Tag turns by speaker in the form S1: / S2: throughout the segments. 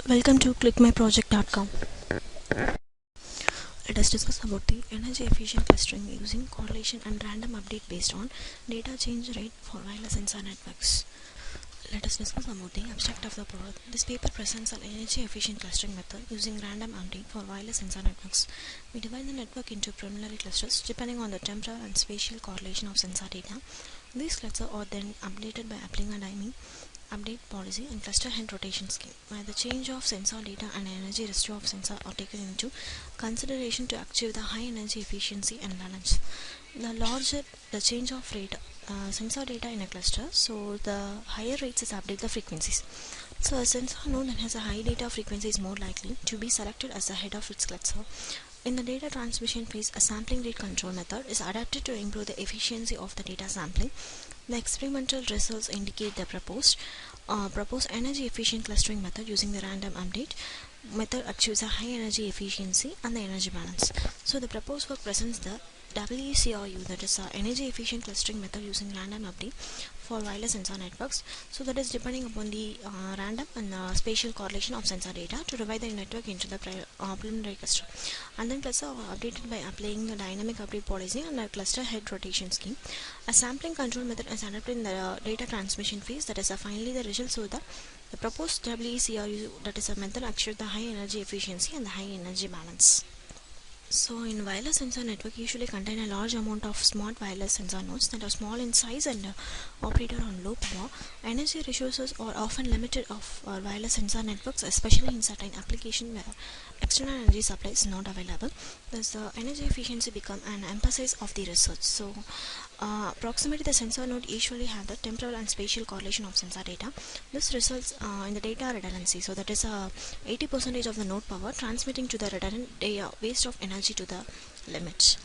S1: Welcome to clickmyproject.com. Let us discuss about the energy efficient clustering using correlation and random update based on data change rate for wireless sensor networks. Let us discuss about the abstract of the product. This paper presents an energy efficient clustering method using random update for wireless sensor networks. We divide the network into preliminary clusters depending on the temporal and spatial correlation of sensor data. These clusters are then updated by applying a timing update policy and cluster head rotation scheme, where the change of sensor data and energy residue of sensor are taken into consideration to achieve the high energy efficiency and balance. The larger the change of rate sensor data in a cluster, so the higher rates is update the frequencies. So a sensor node that has a high data frequency is more likely to be selected as the head of its cluster. In the data transmission phase, a sampling rate control method is adapted to improve the efficiency of the data sampling. The experimental results indicate the proposed energy efficient clustering method using the random update method achieves a high energy efficiency and the energy balance. So the proposed work presents the WCRU, that is energy efficient clustering method using random update for wireless sensor networks. So that is depending upon the random and spatial correlation of sensor data to divide the network into the preliminary cluster, and then cluster are updated by applying the dynamic update policy and a cluster head rotation scheme. A sampling control method is adapted in the data transmission phase, that is finally the result. So the proposed WCRU, that is a method achieves the high energy efficiency and the high energy balance. So in wireless sensor network usually contain a large amount of smart wireless sensor nodes that are small in size and operated on low power. Energy resources are often limited of wireless sensor networks, especially in certain applications where external energy supply is not available. Thus the energy efficiency become an emphasis of the research. So approximately the sensor node usually have the temporal and spatial correlation of sensor data. This results in the data redundancy. So that is 80% of the node power transmitting to the redundant data waste of energy to the limit.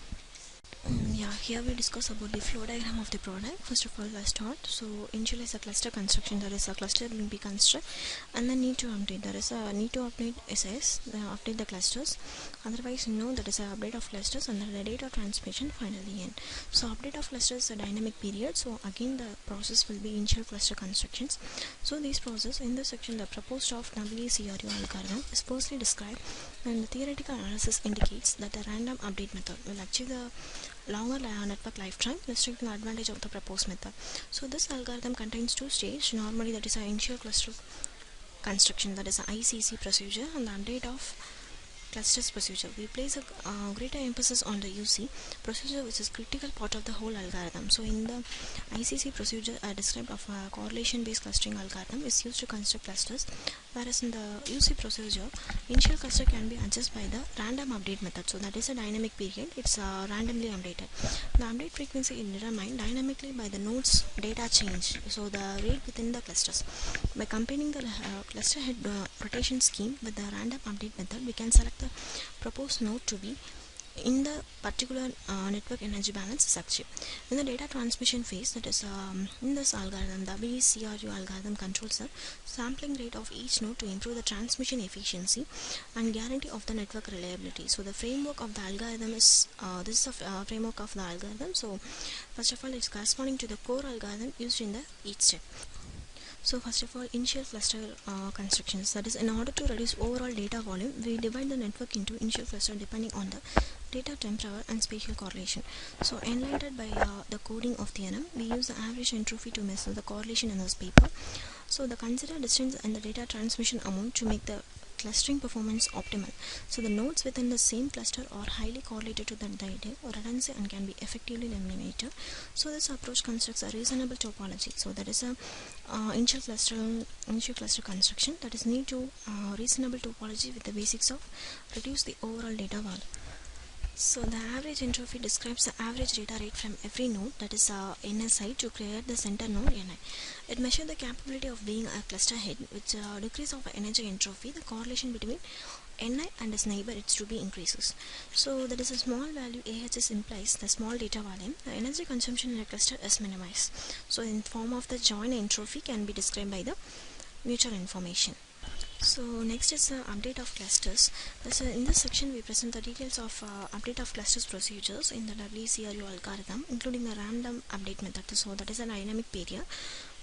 S1: Here we discuss about the flow diagram of the product. First of all, let's start. So initialize the cluster construction. There is a cluster will be construct, and then need to update. There is a need to update SS, update the clusters. Otherwise, no, that is a update of clusters, and then the data transmission finally end. So update of clusters is a dynamic period. So again, the process will be initial cluster constructions. So this process in this section, the proposed of WCRU algorithm is firstly described, and the theoretical analysis indicates that the random update method will achieve the longer network lifetime, restricting the advantage of the proposed method. So this algorithm contains two stages. Normally, that is an initial cluster construction, that is an ICC procedure, and the update of clusters procedure. We place a greater emphasis on the UC procedure, which is critical part of the whole algorithm. So in the ICC procedure, a described of a correlation based clustering algorithm is used to construct clusters, whereas in the UC procedure, initial cluster can be adjusted by the random update method. So that is a dynamic period, it's randomly updated. The update frequency is determined dynamically by the nodes data change, so the rate within the clusters. By combining the cluster head rotation scheme with the random update method, we can select the proposed node to be in the particular network energy balance is achieved. In the data transmission phase, that is in this algorithm, the WCRU algorithm controls the sampling rate of each node to improve the transmission efficiency and guarantee of the network reliability. So the framework of the algorithm is this is a framework of the algorithm. So first of all, it's corresponding to the core algorithm used in the each step. So first of all, initial cluster constructions, that is in order to reduce overall data volume, we divide the network into initial cluster depending on the data temporal and spatial correlation. So enlightened by the coding of theorem, we use the average entropy to measure the correlation in this paper. So the consider distance and the data transmission amount to make the clustering performance optimal. So the nodes within the same cluster are highly correlated to the data or redundancy and can be effectively eliminated. So this approach constructs a reasonable topology. So that is a initial cluster construction, that is need to reasonable topology with the basics of reduce the overall data volume. So the average entropy describes the average data rate from every node, that is NSI, to create the center node Ni. It measures the capability of being a cluster head, which decrease of energy entropy, the correlation between Ni and its neighbor it's to be increases. So that is a small value AHS implies the small data volume. The energy consumption in a cluster is minimized. So in form of the joint entropy can be described by the mutual information. So next is the update of clusters. In this section we present the details of update of clusters procedures in the WCRU algorithm, including the random update method. So that is a dynamic period.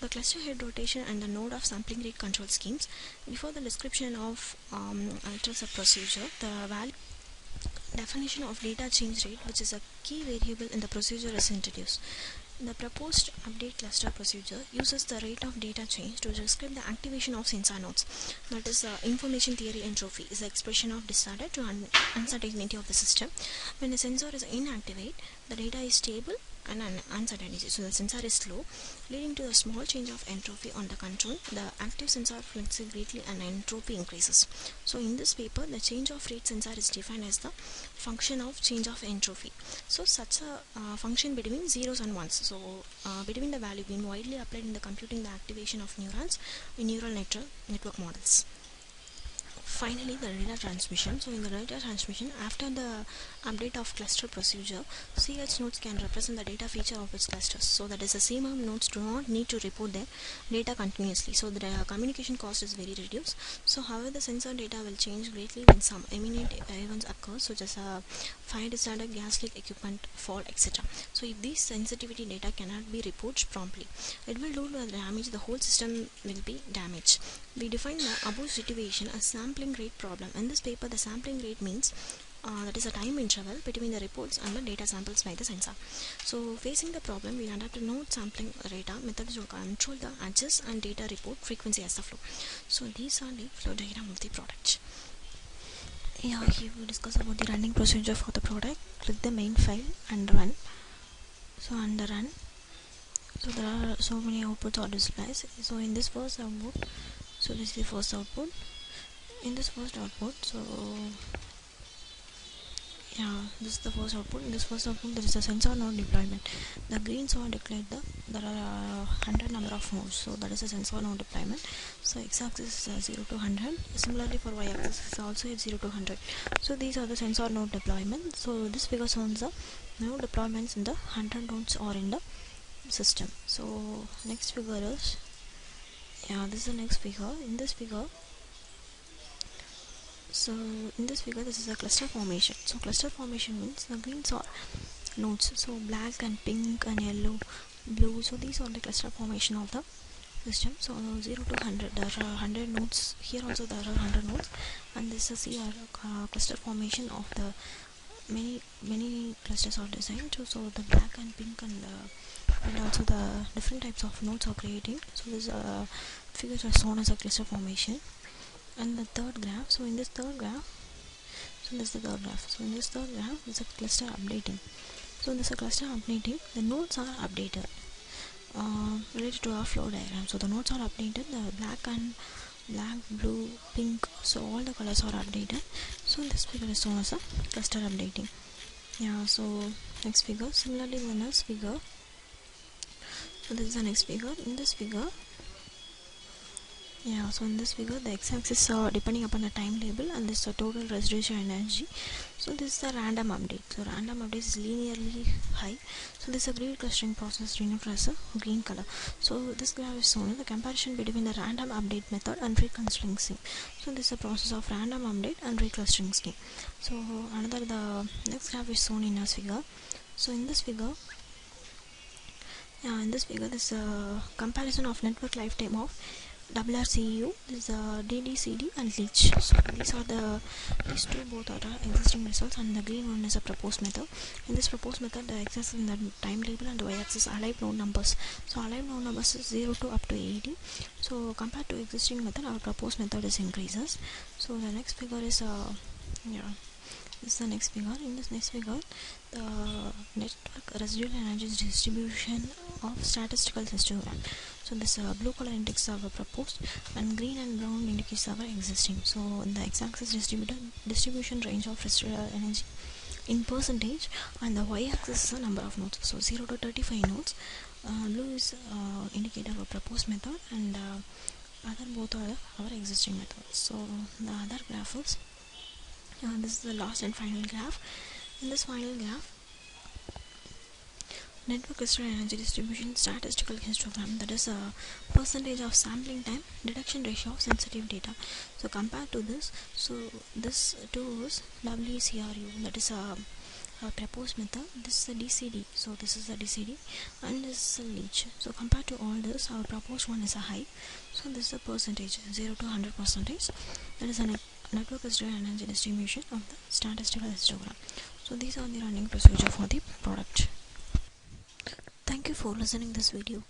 S1: The cluster head rotation and the node of sampling rate control schemes. Before the description of alters a procedure, the definition of data change rate, which is a key variable in the procedure, is introduced. The proposed update cluster procedure uses the rate of data change to describe the activation of sensor nodes. That is, information theory entropy is the expression of disorder to uncertainty of the system. When the sensor is inactivate, the data is stable and uncertainty. So the sensor is slow, leading to a small change of entropy on the control. The active sensor flexes greatly and entropy increases. So in this paper, the change of rate sensor is defined as the function of change of entropy. So such a function between zeros and ones. So between the value being widely applied in the computing the activation of neurons in neural network models. Finally, the data transmission. So in the data transmission, after the update of cluster procedure, CH nodes can represent the data feature of its clusters. So that is, the CMM nodes do not need to report their data continuously. So the communication cost is very reduced. So however, the sensor data will change greatly when some imminent events occur, such as a fire disaster, gas leak, equipment fall, etc. So if these sensitivity data cannot be reported promptly, it will do the damage. The whole system will be damaged. We define the above situation as sampling rate problem. In this paper, the sampling rate means that is a time interval between the reports and the data samples by the sensor. So facing the problem, we adapt a node sampling data method to control the adjust and data report frequency as the flow. So these are the flow diagram of the product. Yeah, here we discuss about the running procedure for the product. Click the main file and run. So under run, so there are so many outputs are displayed. So in this first output, so this is the first output. In this first output, so yeah, this is the first output. In this first output, there is a sensor node deployment. The greens are declared there are 100 number of nodes, so that is a sensor node deployment. So x-axis is 0 to 100. Similarly for y-axis is also at 0 to 100. So these are the sensor node deployment. So this figure shows the node deployments in the 100 nodes or in the system. So next figure is, yeah, this is the next figure. In this figure, so in this figure, this is a cluster formation. So cluster formation means the greens are nodes, so black and pink and yellow, blue, so these are the cluster formation of the system. So 0 to 100, there are 100 nodes. Here also there are 100 nodes, and this is here cluster formation of the many clusters are designed. So the black and pink and also the different types of nodes are creating. So this figures are shown as a cluster formation. And the third graph, so in this third graph, so this is the third graph. So in this third graph, is a cluster updating. So this is a cluster updating. The nodes are updated related to our flow diagram. So the nodes are updated. The black, blue, pink. So all the colors are updated. So this figure is shown as a cluster updating. Yeah. So next figure. Similarly, in the next figure. So this is the next figure. In this figure. Yeah, so in this figure, the x-axis depending upon the time label, and this is the total residual energy. So this is the random update. So random update is linearly high. So this is a grid clustering process denoted as a green color. So this graph is shown the comparison between the random update method and reclustering scheme. So this is a process of random update and reclustering scheme. So the next graph is shown in this figure. So in this figure, this is a comparison of network lifetime of WRCU, this is DDCD and leech. So these two both are existing results, and the green one is a proposed method. In this proposed method, the x-axis is the time label and the y-axis alive node numbers. So alive node numbers is 0 to up to 80. So compared to existing method, our proposed method is increases. So the next figure is this is the next figure. In this next figure, the network residual energy distribution of statistical histogram. So this blue color index are proposed, and green and brown indicates are existing. So in the x-axis distribution range of residual energy in percentage, and the y-axis is the number of nodes. So 0 to 35 nodes. Blue is indicator of a proposed method, and other both are our existing methods. So the other graph is. This is the last and final graph. In this final graph, network crystal energy distribution statistical histogram, that is a percentage of sampling time, detection ratio of sensitive data. So compared to this, so this too is WCRU, that is a our proposed method. This is the DCD, so this is the DCD, and this is the leech. So compared to all this, our proposed one is a high. So this is the percentage, 0 to 100 percentage. That is a network history and energy distribution of the statistical histogram. So these are the running procedure for the product. Thank you for listening this video.